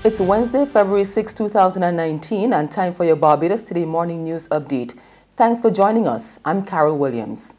It's Wednesday, February 6, 2019, and time for your Barbados Today morning news update. Thanks for joining us. I'm Carol Williams.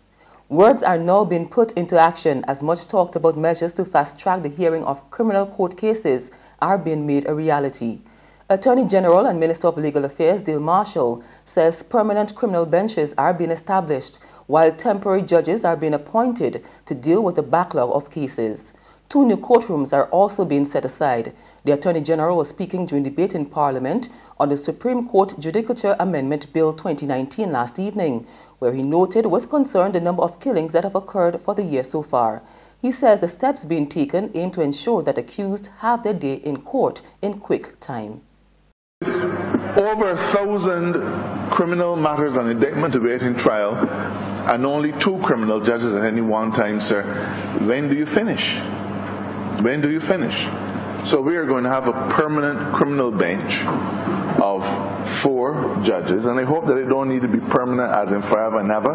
Words are now being put into action as much talked about measures to fast-track the hearing of criminal court cases are being made a reality. Attorney General and Minister of Legal Affairs Dale Marshall says permanent criminal benches are being established while temporary judges are being appointed to deal with the backlog of cases. 2 new courtrooms are also being set aside. The Attorney General was speaking during debate in Parliament on the Supreme Court Judicature Amendment Bill 2019 last evening, where he noted with concern the number of killings that have occurred for the year so far. He says the steps being taken aim to ensure that accused have their day in court in quick time. Over 1,000 criminal matters on indictment awaiting trial and only 2 criminal judges at any one time, sir. When do you finish? When do you finish? So we are going to have a permanent criminal bench of 4 judges, and I hope that it don't need to be permanent as in forever and ever,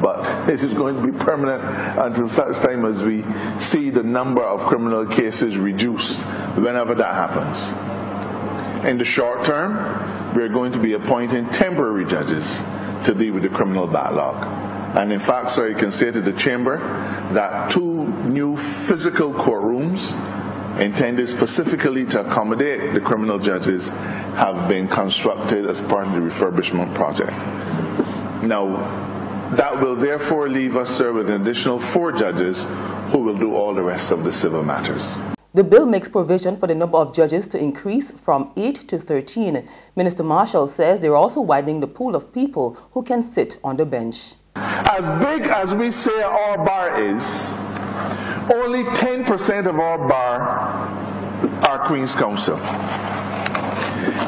but it is going to be permanent until such time as we see the number of criminal cases reduced, whenever that happens. In the short term, we're going to be appointing temporary judges to deal with the criminal backlog. And in fact, sir, I can say to the Chamber that 2 new physical courtrooms intended specifically to accommodate the criminal judges have been constructed as part of the refurbishment project. Now, that will therefore leave us, sir, with an additional 4 judges who will do all the rest of the civil matters. The bill makes provision for the number of judges to increase from 8 to 13. Minister Marshall says they're also widening the pool of people who can sit on the bench. As big as we say our bar is, only 10% of our bar are Queen's Counsel.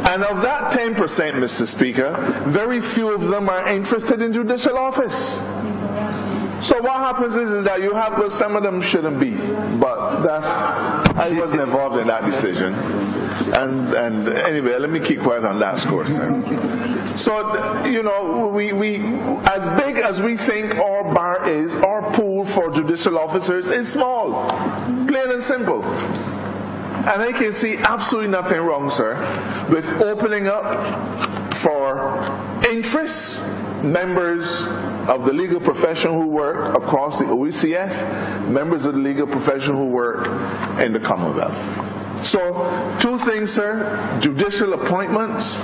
And of that 10%, Mr. Speaker, very few of them are interested in judicial office. So what happens is that you have, well, some of them shouldn't be, but I wasn't involved in that decision. And anyway, let me keep quiet on that score, sir. So, you know, we as big as we think our bar is, our pool for judicial officers is small, plain and simple. And I can see absolutely nothing wrong, sir, with opening up for interests, members of the legal profession who work across the OECS, members of the legal profession who work in the Commonwealth. So, 2 things, sir: judicial appointments,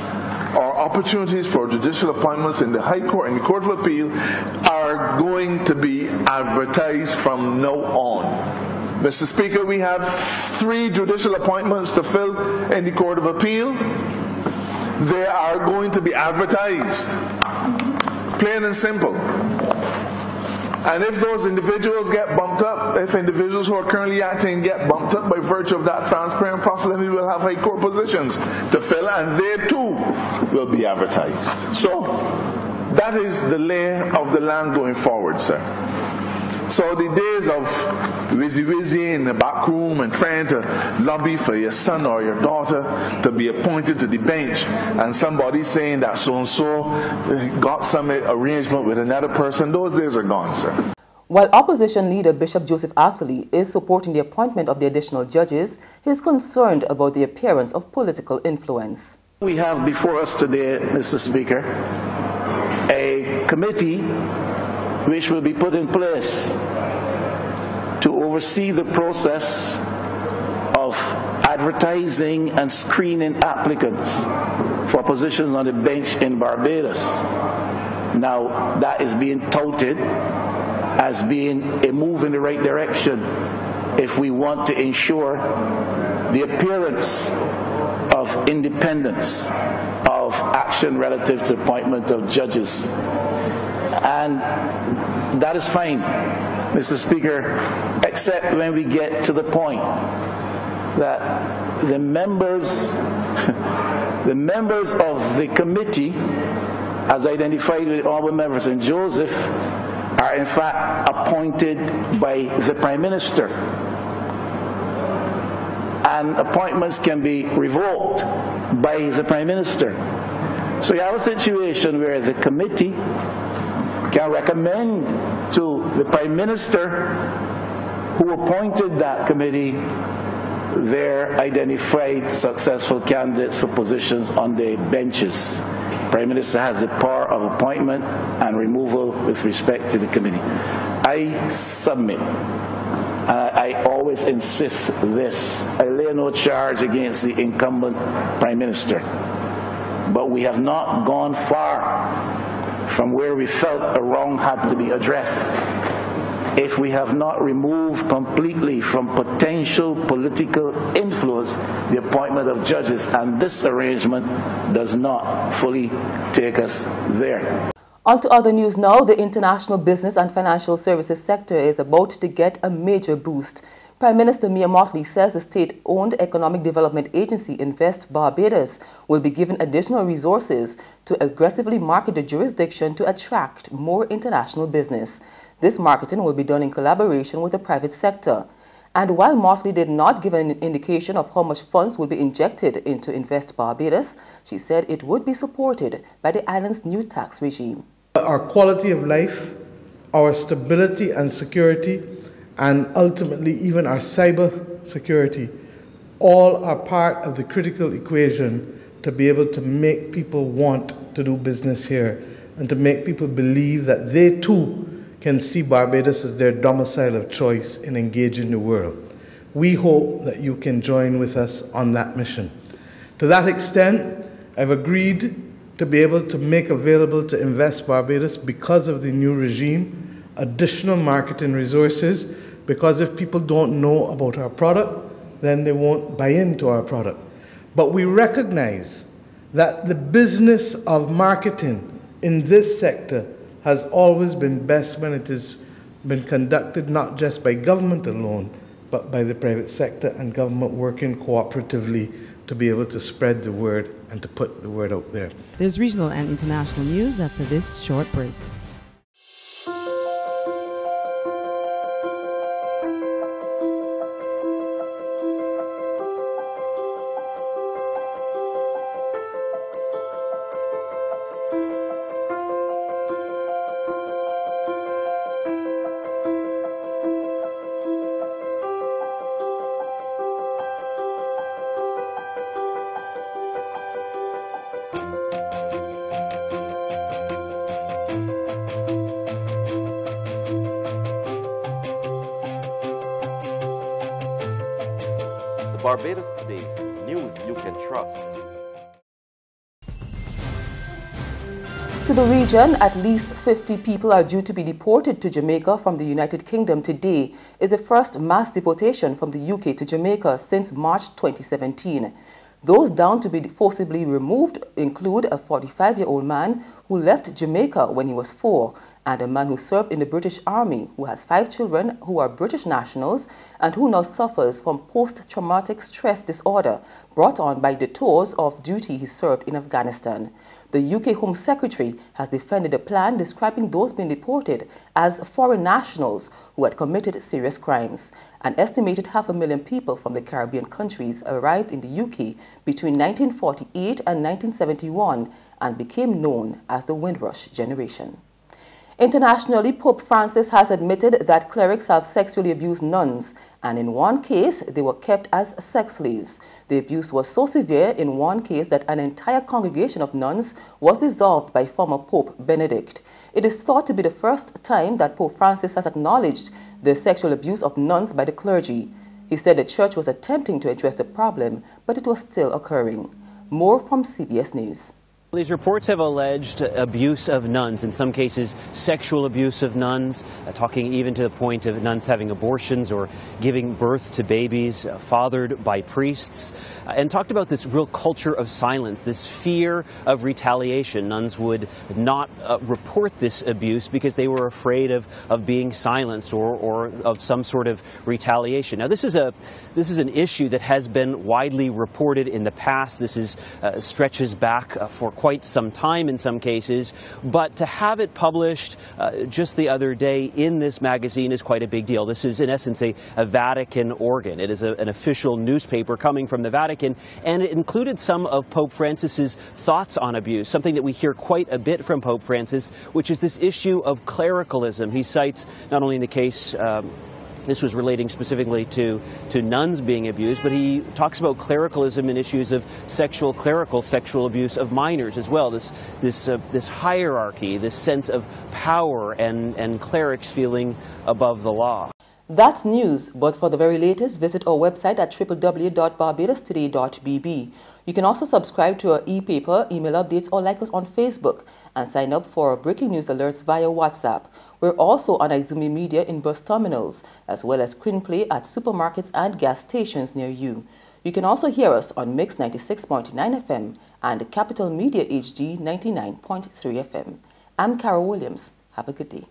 or opportunities for judicial appointments in the High Court and the Court of Appeal, are going to be advertised from now on. Mr. Speaker, we have 3 judicial appointments to fill in the Court of Appeal. They are going to be advertised. Plain and simple. And if those individuals get bumped up, if individuals who are currently acting get bumped up by virtue of that transparent process, then we will have High Court positions to fill, and they too will be advertised. So that is the lay of the land going forward, sir. So the days of wizzy in the back room and trying to lobby for your son or your daughter to be appointed to the bench, and somebody saying that so-and-so got some arrangement with another person, those days are gone, sir. While opposition leader Bishop Joseph Atherley is supporting the appointment of the additional judges, he is concerned about the appearance of political influence. We have before us today, Mr. Speaker, a committee which will be put in place to oversee the process of advertising and screening applicants for positions on the bench in Barbados. Now, that is being touted as being a move in the right direction if we want to ensure the appearance of independence of action relative to appointment of judges. And that is fine, Mr. Speaker, except when we get to the point that the members of the committee, as identified with Honourable Member St. Joseph, are in fact appointed by the Prime Minister. And appointments can be revoked by the Prime Minister. So you have a situation where the committee can recommend to the Prime Minister who appointed that committee their identified successful candidates for positions on their benches. The Prime Minister has the power of appointment and removal with respect to the committee. I submit, and I always insist this, I lay no charge against the incumbent Prime Minister, but we have not gone far from where we felt a wrong had to be addressed if we have not removed completely from potential political influence the appointment of judges, and this arrangement does not fully take us there. On to other news now. The international business and financial services sector is about to get a major boost. Prime Minister Mia Mottley says the state-owned economic development agency Invest Barbados will be given additional resources to aggressively market the jurisdiction to attract more international business. This marketing will be done in collaboration with the private sector. And while Mottley did not give an indication of how much funds will be injected into Invest Barbados, she said it would be supported by the island's new tax regime. Our quality of life, our stability and security, and ultimately even our cyber security, all are part of the critical equation to be able to make people want to do business here and to make people believe that they too can see Barbados as their domicile of choice in engaging the world. We hope that you can join with us on that mission. To that extent, I've agreed to be able to make available to Invest Barbados, because of the new regime, additional marketing resources, because if people don't know about our product, then they won't buy into our product. But we recognize that the business of marketing in this sector has always been best when it has been conducted not just by government alone, but by the private sector and government working cooperatively to be able to spread the word and to put the word out there. There's regional and international news after this short break. Barbados Today, news you can trust. To the region, at least 50 people are due to be deported to Jamaica from the United Kingdom. Today is the first mass deportation from the UK to Jamaica since March 2017. Those down to be forcibly removed include a 45-year-old man who left Jamaica when he was 4, and a man who served in the British Army who has 5 children who are British nationals and who now suffers from post-traumatic stress disorder brought on by the tours of duty he served in Afghanistan. The UK Home Secretary has defended a plan describing those being deported as foreign nationals who had committed serious crimes. An estimated 500,000 people from the Caribbean countries arrived in the UK between 1948 and 1971 and became known as the Windrush generation. Internationally, Pope Francis has admitted that clerics have sexually abused nuns, and in one case, they were kept as sex slaves. The abuse was so severe in one case that an entire congregation of nuns was dissolved by former Pope Benedict. It is thought to be the first time that Pope Francis has acknowledged the sexual abuse of nuns by the clergy. He said the church was attempting to address the problem, but it was still occurring. More from CBS News. These reports have alleged abuse of nuns, in some cases sexual abuse of nuns, talking even to the point of nuns having abortions or giving birth to babies fathered by priests, and talked about this real culture of silence, this fear of retaliation. Nuns would not report this abuse because they were afraid of being silenced or of some sort of retaliation. Now, this is an issue that has been widely reported in the past. This stretches back for quite some time in some cases, but to have it published just the other day in this magazine is quite a big deal. This is in essence a Vatican organ. It is an official newspaper coming from the Vatican, and it included some of Pope Francis's thoughts on abuse, something that we hear quite a bit from Pope Francis, which is this issue of clericalism. He cites not only in the case This was relating specifically to nuns being abused, but he talks about clericalism and issues of clerical sexual abuse of minors as well. This hierarchy, this sense of power and clerics feeling above the law. That's news, but for the very latest, visit our website at www.barbadostoday.bb. You can also subscribe to our e-paper, email updates, or like us on Facebook, and sign up for breaking news alerts via WhatsApp. We're also on Izumi Media in bus terminals, as well as screenplay at supermarkets and gas stations near you. You can also hear us on Mix 96.9 FM and Capital Media HD 99.3 FM. I'm Carol Williams. Have a good day.